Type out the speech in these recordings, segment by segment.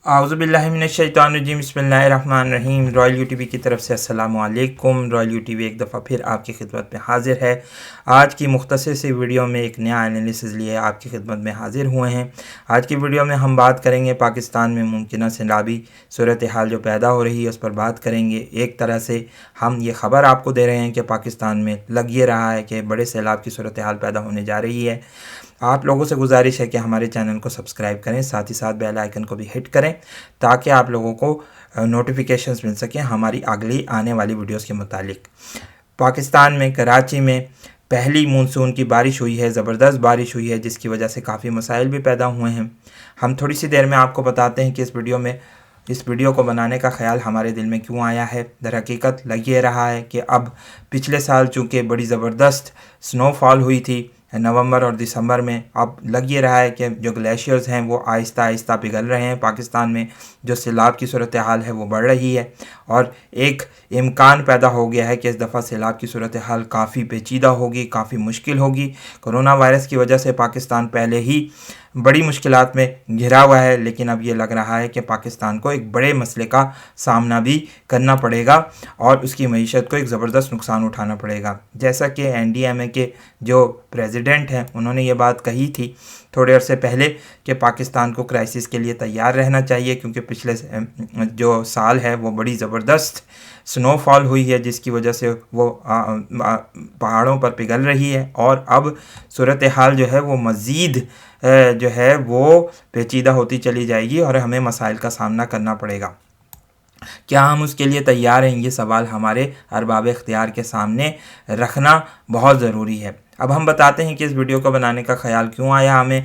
आउज़ुबिल्लाहि मिनश्शैतानिर्रजीम बिस्मिल्लाहिर्रहमानिर्रहीम। Royal UTV की तरफ से अस्सलामु अलैकुम। रॉयल यूटीवी एक दफ़ा फिर आपकी खिदमत में हाज़िर है। आज की मुख्तसर सी वीडियो में एक नया एनालिसिस लिए आपकी खिदमत में हाज़िर हुए हैं। आज की वीडियो में हम बात करेंगे पाकिस्तान में मुमकिन सैलाबी सूरत हाल जो पैदा हो रही है उस पर बात करेंगे। एक तरह से हम ये ख़बर आपको दे रहे हैं कि पाकिस्तान में लग ये रहा है कि बड़े सैलाब की सूरत हाल पैदा होने जा रही है। आप लोगों से गुजारिश है कि हमारे चैनल को सब्सक्राइब करें, साथ ही साथ बेल आइकन को भी हिट करें ताकि आप लोगों को नोटिफिकेशंस मिल सकें हमारी अगली आने वाली वीडियोस के मुतालिक। पाकिस्तान में कराची में पहली मानसून की बारिश हुई है, ज़बरदस्त बारिश हुई है, जिसकी वजह से काफ़ी मसाइल भी पैदा हुए हैं। हम थोड़ी सी देर में आपको बताते हैं कि इस वीडियो को बनाने का ख़्याल हमारे दिल में क्यों आया है। दरहकीकत लग ये रहा है कि अब पिछले साल चूँकि बड़ी ज़बरदस्त स्नोफॉल हुई थी नवंबर और दिसंबर में, अब लग ये रहा है कि जो ग्लेशियर्स हैं वो आहिस्ता आहिस्ता पिघल रहे हैं। पाकिस्तान में जो सैलाब की सूरत हाल है वो बढ़ रही है और एक इम्कान पैदा हो गया है कि इस दफ़ा सैलाब की सूरत हाल काफ़ी पेचीदा होगी, काफ़ी मुश्किल होगी। कोरोना वायरस की वजह से पाकिस्तान पहले ही बड़ी मुश्किलात में घिरा हुआ है, लेकिन अब ये लग रहा है कि पाकिस्तान को एक बड़े मसले का सामना भी करना पड़ेगा और उसकी मईशत को एक ज़बरदस्त नुकसान उठाना पड़ेगा। जैसा कि NDMA के जो प्रेसिडेंट हैं उन्होंने ये बात कही थी थोड़े अरसे पहले कि पाकिस्तान को क्राइसिस के लिए तैयार रहना चाहिए, क्योंकि पिछले जो साल है वो बड़ी ज़बरदस्त स्नोफॉल हुई है जिसकी वजह से वो पहाड़ों पर पिघल रही है और अब सूरत हाल जो है वो मज़ीद जो है वो पेचीदा होती चली जाएगी और हमें मसाइल का सामना करना पड़ेगा। क्या हम उसके लिए तैयार हैं, ये सवाल हमारे अरबाब इख्तियार के सामने रखना बहुत ज़रूरी है। अब हम बताते हैं कि इस वीडियो को बनाने का ख़्याल क्यों आया हमें।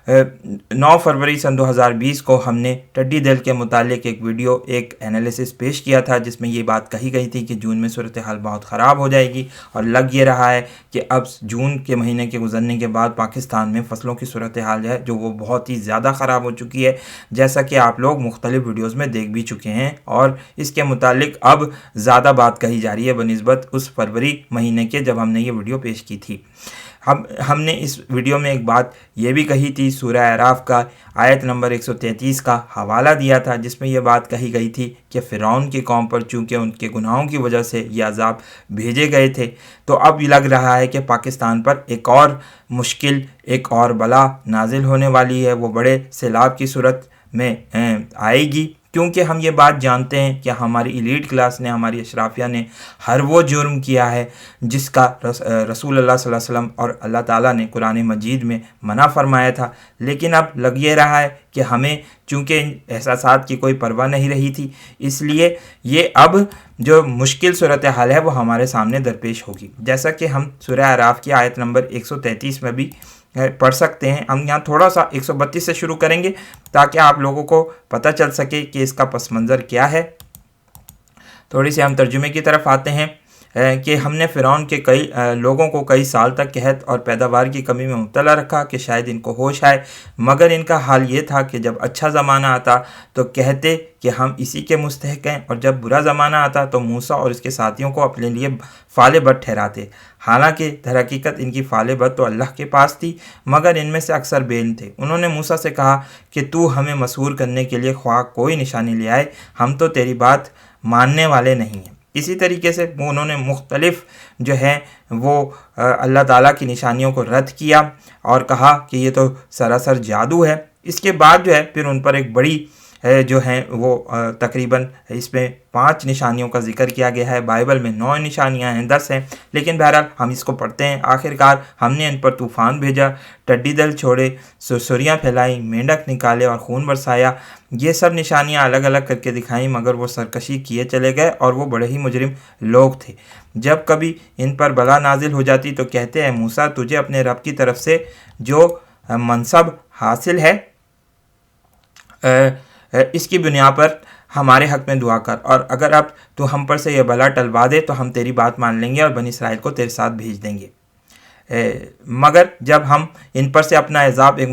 9 फरवरी सन 2020 को हमने टड्डी दल के मुतालिक एक वीडियो, एक एनालिसिस पेश किया था जिसमें ये बात कही गई थी कि जून में सूरत हाल बहुत ख़राब हो जाएगी और लग ये रहा है कि अब जून के महीने के गुजरने के बाद पाकिस्तान में फ़सलों की सूरत हाल है जो वो बहुत ही ज़्यादा ख़राब हो चुकी है, जैसा कि आप लोग मुख्तलिफ़ वीडियोज़ में देख भी चुके हैं और इसके मुतालिक अब ज़्यादा बात कही जा रही है बनिस्बत उस फरवरी महीने के जब हमने ये वीडियो पेश की थी। हमने इस वीडियो में एक बात ये भी कही थी, सूरह अराफ का आयत नंबर 133 का हवाला दिया था जिसमें यह बात कही गई थी कि फ़िरौन की कौम पर चूँकि उनके गुनाहों की वजह से ये अज़ाब भेजे गए थे, तो अब लग रहा है कि पाकिस्तान पर एक और मुश्किल, एक और बला नाजिल होने वाली है। वो बड़े सैलाब की सूरत में आएगी, क्योंकि हम ये बात जानते हैं कि हमारी एलीट क्लास ने, हमारी अशराफिया ने हर वो जुर्म किया है जिसका रसूल अल्लाह सल्लल्लाहु अलैहि वसल्लम और अल्लाह ताला ने कुरान मजीद में मना फरमाया था। लेकिन अब लग ये रहा है कि हमें चूँकि एहसासात की कोई परवाह नहीं रही थी, इसलिए ये अब जो मुश्किल सूरत हाल है वो हमारे सामने दरपेश होगी। जैसा कि हम सूरह अराफ की आयत नंबर 133 में भी पढ़ सकते हैं। हम यहाँ थोड़ा सा 132 से शुरू करेंगे ताकि आप लोगों को पता चल सके कि इसका पस मंज़र क्या है। थोड़ी सी हम तर्जुमे की तरफ आते हैं कि हमने फ़िरौन के कई लोगों को कई साल तक कहत और पैदावार की कमी में मुब्तला रखा कि शायद इनको होश आए, मगर इनका हाल ये था कि जब अच्छा ज़माना आता तो कहते कि हम इसी के मुस्तहक़ हैं, और जब बुरा ज़माना आता तो मूसा और उसके साथियों को अपने लिए फ़ाले बद ठहराते। हालांकि दरहकीकत इनकी फ़ाले बद तो अल्लाह के पास थी, मगर इनमें से अक्सर बेन थे। उन्होंने मूसा से कहा कि तू हमें मसहूर करने के लिए ख्वाह कोई निशानी ले आए, हम तो तेरी बात मानने वाले नहीं हैं। इसी तरीके से उन्होंने मुख्तलिफ़ जो है वो अल्लाह ताला की निशानियों को रद्द किया और कहा कि ये तो सरासर जादू है। इसके बाद जो है फिर उन पर एक बड़ी जो है वो तकरीबन इसमें 5 निशानियों का जिक्र किया गया है। बाइबल में 9 निशानियां हैं, 10 हैं, लेकिन बहरहाल हम इसको पढ़ते हैं। आखिरकार हमने इन पर तूफ़ान भेजा, टड्डी दल छोड़े, सुरसुरियाँ फैलाई, मेंढक निकाले और खून बरसाया। ये सब निशानियां अलग अलग करके दिखाई, मगर वो सरकशी किए चले गए और वो बड़े ही मुजरिम लोग थे। जब कभी इन पर बला नाजिल हो जाती तो कहते हैं मूसा तुझे अपने रब की तरफ से जो मनसब हासिल है इसकी बुनियाद पर हमारे हक़ में दुआ कर, और अगर अब तू हम पर से यह बला टलवा दे तो हम तेरी बात मान लेंगे और बनी इसराइल को तेरे साथ भेज देंगे। मगर जब हम इन पर से अपना अज़ाब एक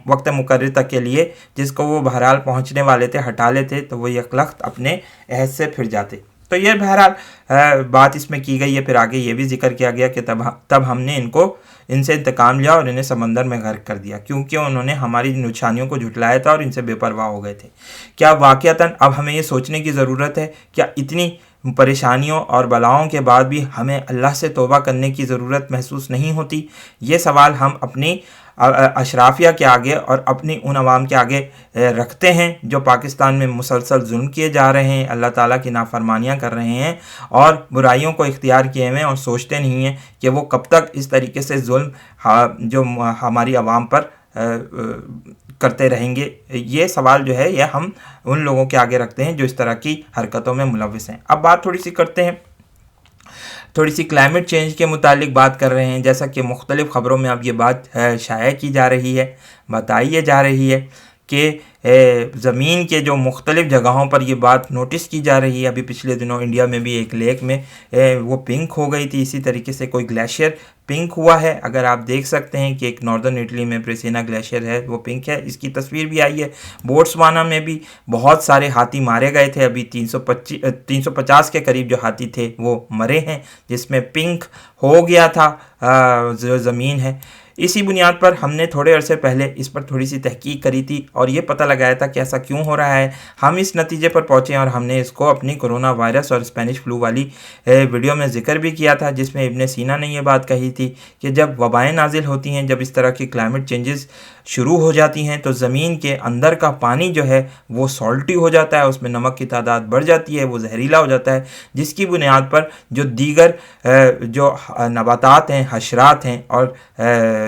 वक्त मुकर्रर तक के लिए जिसको वो बहरहाल पहुँचने वाले थे हटा लेते तो वो यकलख्त अपने अहद से फिर जाते। تو یہ بہرحال بات اس میں کی گئی ہے۔ پھر آگے یہ بھی ذکر کیا گیا کہ تب ہم نے ان سے انتقام لیا اور انہیں سمندر میں غرق کر دیا، کیونکہ انہوں نے ہماری نشانیوں کو جھٹلایا تھا اور ان سے بے پرواہ ہو گئے تھے۔ کیا واقعتاً اب ہمیں یہ سوچنے کی ضرورت ہے، کیا اتنی پریشانیوں اور بلاؤں کے بعد بھی ہمیں اللہ سے توبہ کرنے کی ضرورت محسوس نہیں ہوتی؟ یہ سوال ہم اپنی اشرافیہ کے آگے اور اپنی ان عوام کے آگے رکھتے ہیں جو پاکستان میں مسلسل ظلم کیے جا رہے ہیں، اللہ تعالیٰ کی نافرمانیاں کر رہے ہیں اور برائیوں کو اختیار کیے ہوئے، اور سوچتے نہیں ہیں کہ وہ کب تک اس طریقے سے ظلم جو ہماری عوام پر کرتے رہیں گے۔ یہ سوال جو ہے یہ ہم ان لوگوں کے آگے رکھتے ہیں جو اس طرح کی حرکتوں میں ملوث ہیں۔ اب بات تھوڑی سی کرتے ہیں، تھوڑی سی کلائمیٹ چینج کے متعلق بات کر رہے ہیں۔ جیسا کہ مختلف خبروں میں اب یہ بات شائع کی جا رہی ہے، بتائی جا رہی ہے کہ زمین کے جو مختلف جگہوں پر یہ بات نوٹس کی جا رہی ہے۔ ابھی پچھلے دنوں انڈیا میں بھی ایک لیک میں وہ پنک ہو گئی تھی، اسی طریقے سے کوئی گلیشیئر پنک ہوا ہے۔ اگر آپ دیکھ سکتے ہیں کہ ایک ناردرن اٹلی میں پریسینا گلیشیئر ہے، وہ پنک ہے، اس کی تصویر بھی آئی ہے۔ بوٹسوانا میں بھی بہت سارے ہاتھی مارے گئے تھے، ابھی 350 کے قریب جو ہاتھی تھے وہ مرے ہیں، جس میں پنک ہو گیا تھا جو زمین ہے۔ اسی بنیاد پر ہم نے تھوڑے عرصے پہلے اس پر تھوڑی سی تحقیق کری تھی اور یہ پتہ لگایا تھا کہ ایسا کیوں ہو رہا ہے۔ ہم اس نتیجے پر پہنچے اور ہم نے اس کو اپنی کرونا وائرس اور اسپینش فلو والی ویڈیو میں ذکر بھی کیا تھا، جس میں ابن سینا نے یہ بات کہی تھی کہ جب وبائیں نازل ہوتی ہیں، جب اس طرح کی کلائمیٹ چینجز شروع ہو جاتی ہیں تو زمین کے اندر کا پانی جو ہے وہ سالٹی ہو جاتا ہے، اس میں نمک کی تعداد بڑھ جاتی ہے، وہ زہریلا ہو جاتا ہے، جس کی بنیاد پر جو دیگر جو نباتات ہیں، حشرات ہیں اور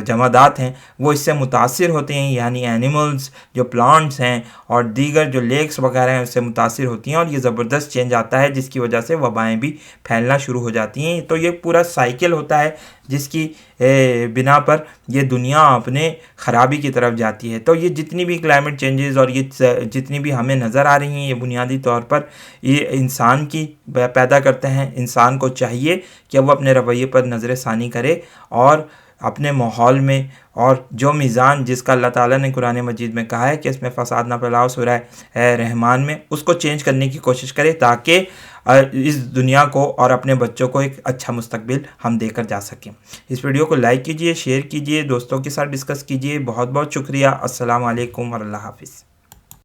جمادات ہیں وہ اس سے متاثر ہوتے ہیں، یعنی اینیملز جو پلانٹس ہیں اور دیگر جو لیکس وغیرہ ہیں اس سے متاثر ہوتی ہیں، اور یہ زبردست چینج آتا ہے جس کی وجہ سے وبائیں بھی پھیلنا شروع ہو جاتی ہیں۔ تو یہ پورا سائیکل ہوتا ہے جس کی بنا پر یہ دنیا اپنے خرابی کی طرف جاتی ہے۔ تو یہ جتنی بھی کلائمیٹ چینجز اور یہ جتنی بھی ہمیں نظر آ رہی ہیں، یہ بنیادی طور پر یہ انسان کی پیدا کرتے ہیں۔ انسان کو چاہیے کہ وہ اپنے رویے پر نظر ثانی کرے اور اپنے ماحول میں، اور جو میزان جس کا اللہ تعالیٰ نے قرآن مجید میں کہا ہے کہ اس میں فساد نہ پھیلاؤ، سورہ رحمان میں، اس کو چینج کرنے کی کوشش کرے تاکہ اس دنیا کو اور اپنے بچوں کو ایک اچھا مستقبل ہم دے کر جا سکیں۔ اس ویڈیو کو لائک کیجئے، شیئر کیجئے، دوستوں کے ساتھ ڈسکس کیجئے۔ بہت بہت شکریہ۔ السلام علیکم اور اللہ حافظ۔